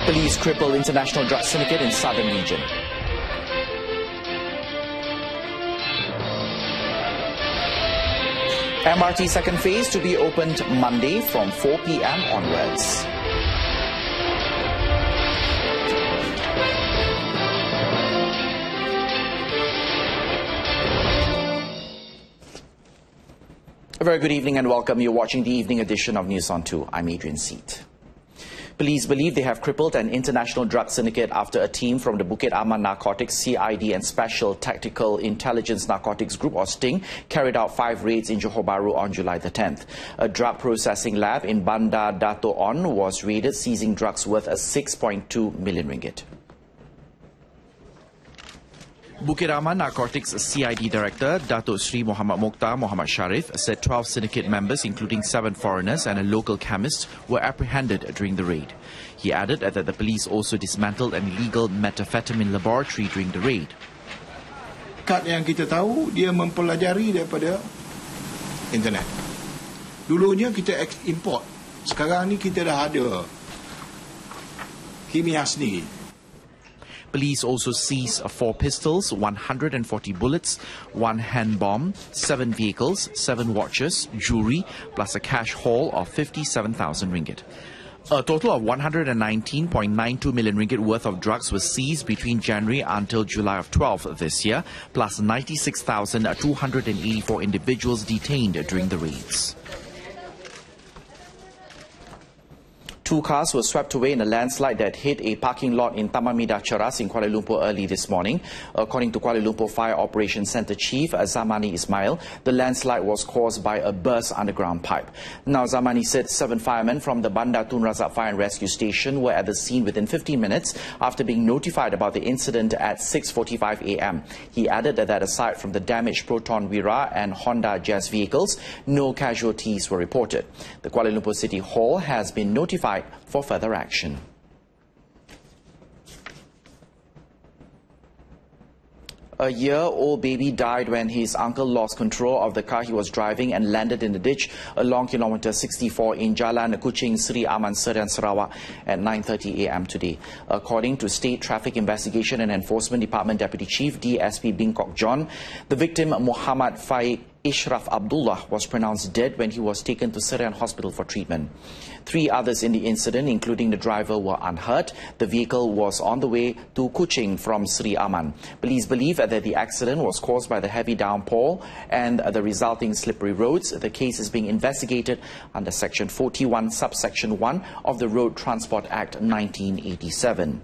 Police cripple international drug syndicate in southern region. MRT second phase to be opened Monday from 4 p.m. onwards. A very good evening and welcome. You're watching the evening edition of News on 2. I'm ADRIAN SEET. Police believe they have crippled an international drug syndicate after a team from the Bukit Aman Narcotics, CID and Special Tactical Intelligence Narcotics Group or STING carried out 5 raids in Johor Bahru on July the 10th. A drug processing lab in Bandar Dato' On was raided, seizing drugs worth 6.2 million ringgit. Bukit Aman Narcotics CID Director Datuk Sri Muhammad Mokhtar Muhammad Sharif said 12 syndicate members, including 7 foreigners and a local chemist, were apprehended during the raid. He added that the police also dismantled an illegal methamphetamine laboratory during the raid. Kad yang kita tahu, dia mempelajari daripada internet. Dulunya kita import, sekarang ni kita dah ada kimia sendiri. Police also seized 4 pistols, 140 bullets, 1 hand bomb, 7 vehicles, 7 watches, jewelry, plus a cash haul of 57,000 ringgit. A total of 119.92 million ringgit worth of drugs was seized between January until July of 12 this year, plus 96,284 individuals detained during the raids. 2 cars were swept away in a landslide that hit a parking lot in Taman Midah Cheras in Kuala Lumpur early this morning. According to Kuala Lumpur Fire Operations Centre Chief Zamani Ismail, the landslide was caused by a burst underground pipe. Now, Zamani said 7 firemen from the Bandar Tun Razak Fire and Rescue Station were at the scene within 15 minutes after being notified about the incident at 6:45 a.m. He added that aside from the damaged Proton Wira and Honda Jazz vehicles, no casualties were reported. The Kuala Lumpur City Hall has been notified for further action. A year-old baby died when his uncle lost control of the car he was driving and landed in the ditch along kilometre 64 in Jalan Kuching Sri Aman Serian Sarawak at 9:30 a.m. today. According to State Traffic Investigation and Enforcement Department Deputy Chief DSP Bingkok John, the victim Muhammad Faiq Ishraf Abdullah was pronounced dead when he was taken to Serian Hospital for treatment. 3 others in the incident, including the driver, were unhurt. The vehicle was on the way to Kuching from Sri Aman. Police believe that the accident was caused by the heavy downpour and the resulting slippery roads. The case is being investigated under Section 41, Subsection 1 of the Road Transport Act 1987.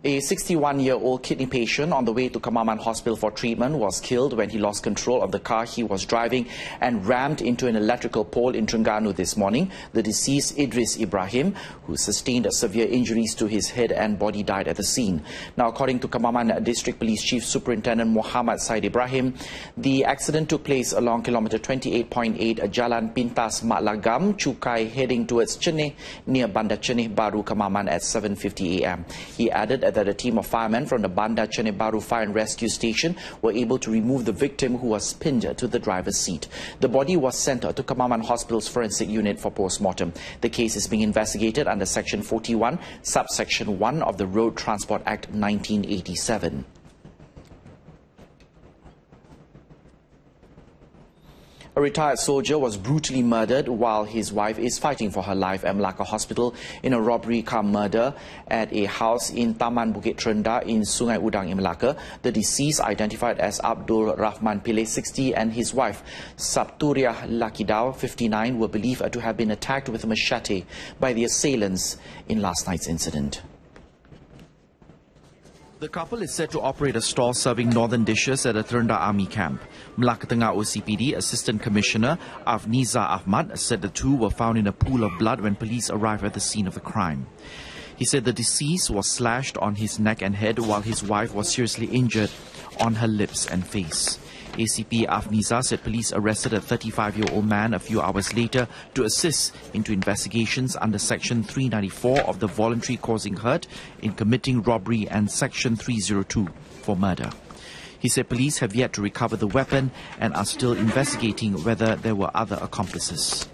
A 61-year-old kidney patient on the way to Kemaman Hospital for treatment was killed when he lost control of the car he was driving and rammed into an electrical pole in Terengganu this morning. The deceased, Idris Ibrahim, who sustained severe injuries to his head and body, died at the scene. Now, according to Kemaman District Police Chief Superintendent Muhammad Said Ibrahim, the accident took place along kilometre 28.8 Jalan Pintas Matlagam, Chukai, heading towards Ceneh near Bandar Ceneh Baru, Kemaman at 7:50 a.m. He added that a team of firemen from the Bandar Ceneh Baru Fire and Rescue Station were able to remove the victim, who was pinned to the driver's seat. The body was sent to Kemaman Hospital's forensic unit for post-mortem. The case is being investigated under Section 41, Subsection 1 of the Road Transport Act 1987. A retired soldier was brutally murdered while his wife is fighting for her life at Melaka Hospital in a robbery-cum-murder at a house in Taman Bukit Trenda in Sungai Udang in Melaka. The deceased, identified as Abdul Rahman Pillay, 60, and his wife, Sabturiah Lakidau, 59, were believed to have been attacked with a machete by the assailants in last night's incident. The couple is said to operate a stall serving northern dishes at a Terendah Army camp. Melaka Tengah OCPD Assistant Commissioner Afniza Ahmad said the two were found in a pool of blood when police arrived at the scene of the crime. He said the deceased was slashed on his neck and head while his wife was seriously injured on her lips and face. ACP Afniza said police arrested a 35-year-old man a few hours later to assist into investigations under Section 394 of the Voluntary Causing Hurt in Committing Robbery and Section 302 for murder. He said police have yet to recover the weapon and are still investigating whether there were other accomplices.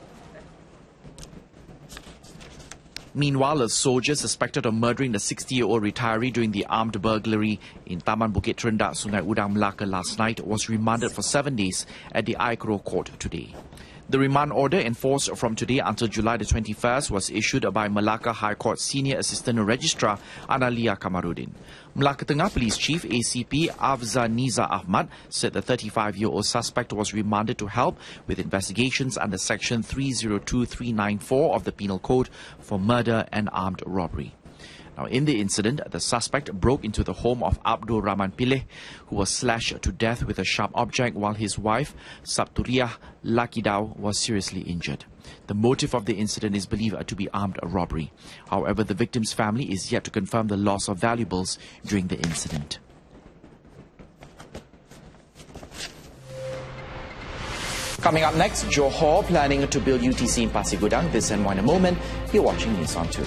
Meanwhile, a soldier suspected of murdering the 60-year-old retiree during the armed burglary in Taman Bukit Terendak, Sungai Udang, Melaka last night was remanded for 7 days at the Aikro Court today. The remand order, enforced from today until July the 21st, was issued by Melaka High Court Senior Assistant Registrar Analia Kamarudin. Melaka Tengah Police Chief ACP Afza Niza Ahmad said the 35-year-old suspect was remanded to help with investigations under Section 302394 of the Penal Code for murder and armed robbery. Now, in the incident, the suspect broke into the home of Abdul Rahman Pileh, who was slashed to death with a sharp object, while his wife, Sabturiah Lakidau, was seriously injured. The motive of the incident is believed to be armed robbery. However, the victim's family is yet to confirm the loss of valuables during the incident. Coming up next, Johor planning to build UTC in Pasir Gudang. This and more in a moment. You're watching News on 2.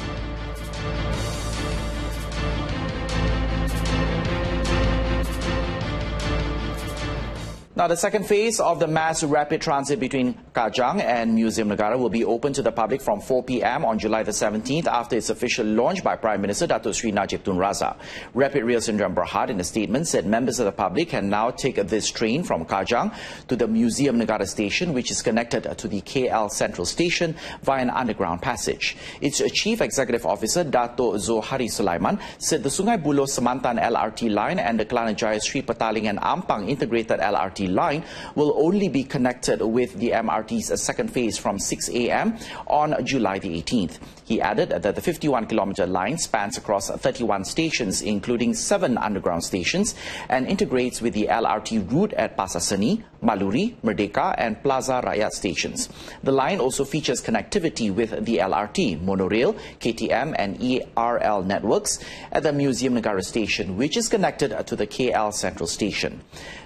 Now, the second phase of the mass rapid transit between Kajang and Museum Negara will be open to the public from 4 p.m. on July the 17th after its official launch by Prime Minister Datuk Sri Najib Tun Razak. Rapid Rail Sdn Bhd in a statement said members of the public can now take this train from Kajang to the Museum Negara station, which is connected to the KL Central Station via an underground passage. Its Chief Executive Officer, Dato' Zohari Sulaiman, said the Sungai Buloh Semantan LRT line and the Kelana Jaya Sri Petaling and Ampang integrated LRT line will only be connected with the MRT's second phase from 6 a.m. on July the 18th. He added that the 51-kilometer line spans across 31 stations, including 7 underground stations, and integrates with the LRT route at Pasar Seni, Maluri, Merdeka, and Plaza Rakyat stations. The line also features connectivity with the LRT, monorail, KTM, and ERL networks at the Museum Negara station, which is connected to the KL Central Station.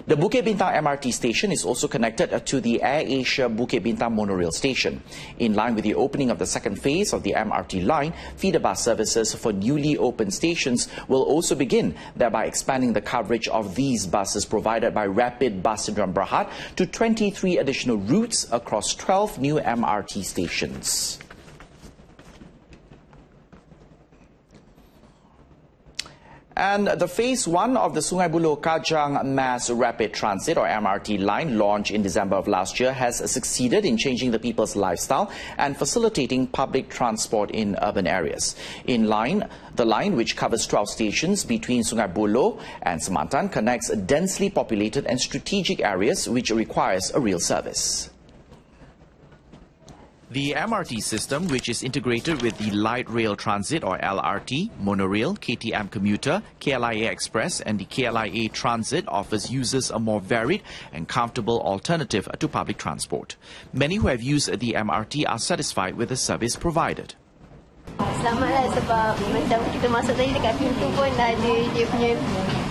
The Bukit Bintang MRT station is also connected to the Air Asia Bukit Bintang monorail station. In line with the opening of the second phase of the MRT line, feeder bus services for newly opened stations will also begin, thereby expanding the coverage of these buses provided by Rapid Bus Sdn Bhd to 23 additional routes across 12 new MRT stations. And the Phase 1 of the Sungai Buloh Kajang Mass Rapid Transit or MRT line, launched in December of last year, has succeeded in changing the people's lifestyle and facilitating public transport in urban areas. The line, which covers 12 stations between Sungai Buloh and Semantan, connects densely populated and strategic areas which requires a rail service. The MRT system, which is integrated with the Light Rail Transit or LRT, monorail, KTM commuter, KLIA Express and the KLIA Transit, offers users a more varied and comfortable alternative to public transport. Many who have used the MRT are satisfied with the service provided. Selamatlah sebab macam kita masuk tadi dekat pintu pun dah ada dia punya,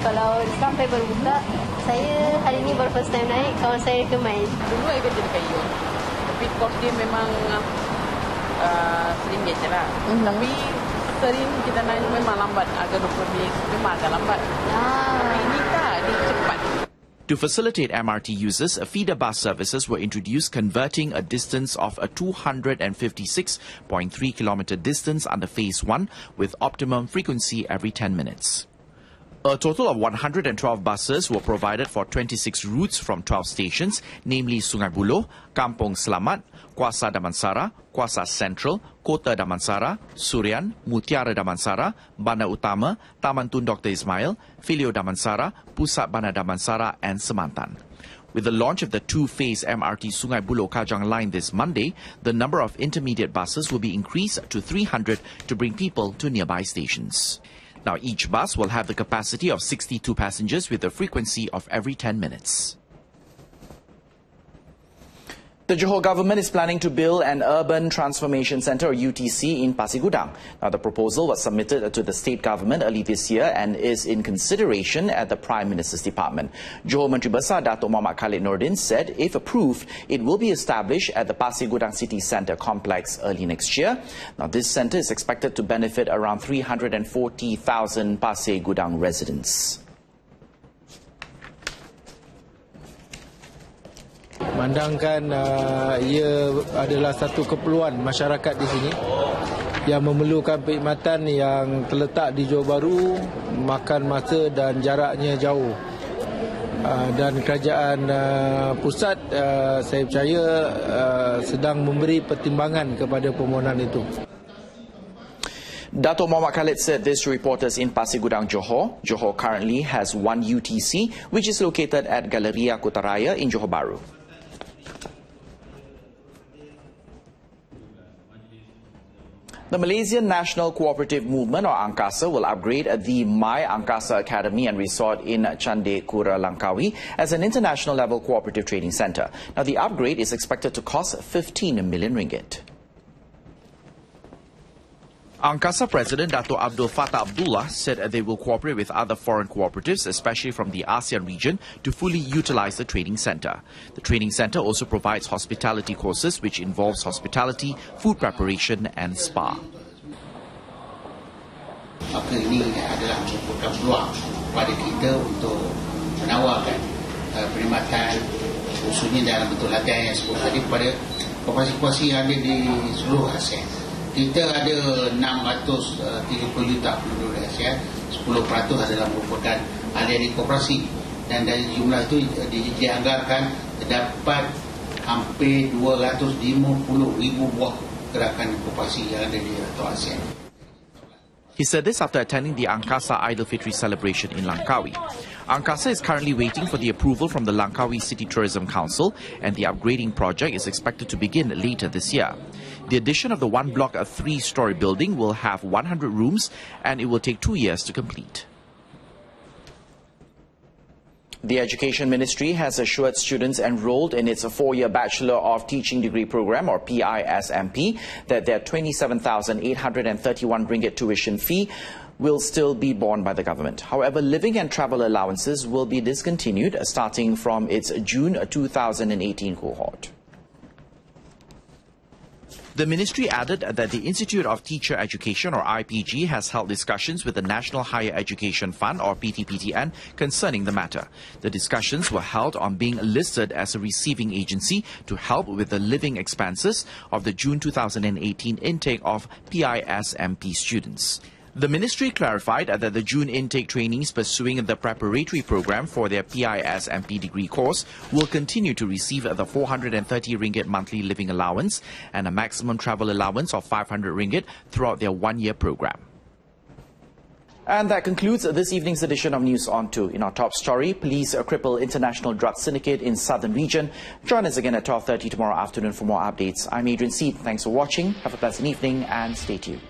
kalau sampai baru buka. Saya hari ni baru first time naik, kawan saya recommend. Dulu saya kerja dekat Ion. Tapi kos dia memang RM1 je lah. Tapi sering kita naik memang lambat, agak 20 minit, memang agak lambat. Tapi ini tak, dia cepat. To facilitate MRT users, feeder bus services were introduced, converting a distance of a 256.3 kilometer distance under Phase 1 with optimum frequency every 10 minutes. A total of 112 buses were provided for 26 routes from 12 stations, namely Sungai Buloh, Kampung Selamat, Kuasa Damansara, Kuasa Central, Kota Damansara, Surian, Mutiara Damansara, Bandar Utama, Taman Tun Dr. Ismail, Filio Damansara, Pusat Bandar Damansara and Semantan. With the launch of the two-phase MRT Sungai Buloh Kajang line this Monday, the number of intermediate buses will be increased to 300 to bring people to nearby stations. Now, each bus will have the capacity of 62 passengers with a frequency of every 10 minutes. The Johor government is planning to build an Urban Transformation Centre or UTC in Pasir Gudang. Now, the proposal was submitted to the state government early this year and is in consideration at the Prime Minister's Department. Johor Menteri Besar Datuk Muhammad Khalid Nordin said if approved, it will be established at the Pasir Gudang City Centre complex early next year. Now, this centre is expected to benefit around 340,000 Pasir Gudang residents. Mandangkan ia adalah satu keperluan masyarakat di sini yang memerlukan perkhidmatan yang terletak di Johor Bahru, makan masa dan jaraknya jauh. Dan kerajaan pusat saya percaya sedang memberi pertimbangan kepada permohonan itu. Dato' Muhammad Khalid said this to reporters in Pasir Gudang, Johor. Johor currently has one UTC, which is located at Galleria Kutaraya in Johor Bahru. The Malaysian National Cooperative Movement, or Angkasa, will upgrade the My Angkasa Academy and Resort in Candekura, Langkawi as an international level cooperative training centre. Now, the upgrade is expected to cost 15 million ringgit. Angkasa President Dato' Abdul Fattah Abdullah said they will cooperate with other foreign cooperatives, especially from the ASEAN region, to fully utilize the training center. The training center also provides hospitality courses, which involves hospitality, food preparation and spa. Maka ini adalah merupakan peluang pada kita untuk menawarkan perkhidmatan khususnya dalam bentuk latihan yang sebut tadi kepada kooperasi-kooperasi yang ada di seluruh ASEAN. Kita ada 630 juta penduduk di ASEAN, 10% adalah merupakan ahli-ahli koperasi, dan dari jumlah itu dianggarkan terdapat hampir 250,000 buah gerakan koperasi yang ada di ASEAN. He said this after attending the Angkasa Aidilfitri celebration in Langkawi. Angkasa is currently waiting for the approval from the Langkawi City Tourism Council, and the upgrading project is expected to begin later this year. The addition of the one-block, a 3-story building will have 100 rooms, and it will take 2 years to complete. The Education Ministry has assured students enrolled in its 4-year Bachelor of Teaching degree program, or PISMP, that their 27,831 ringgit tuition fee will still be borne by the government. However, living and travel allowances will be discontinued starting from its June 2018 cohort. The ministry added that the Institute of Teacher Education, or IPG, has held discussions with the National Higher Education Fund, or PTPTN, concerning the matter. The discussions were held on being listed as a receiving agency to help with the living expenses of the June 2018 intake of PISMP students. The ministry clarified that the June intake trainees pursuing the preparatory program for their PISMP degree course will continue to receive the 430 ringgit monthly living allowance and a maximum travel allowance of 500 ringgit throughout their 1-year program. And that concludes this evening's edition of News On 2. In our top story, police cripple international drug syndicate in southern region. Join us again at 12:30 tomorrow afternoon for more updates. I'm ADRIAN. Thanks for watching. Have a pleasant evening and stay tuned.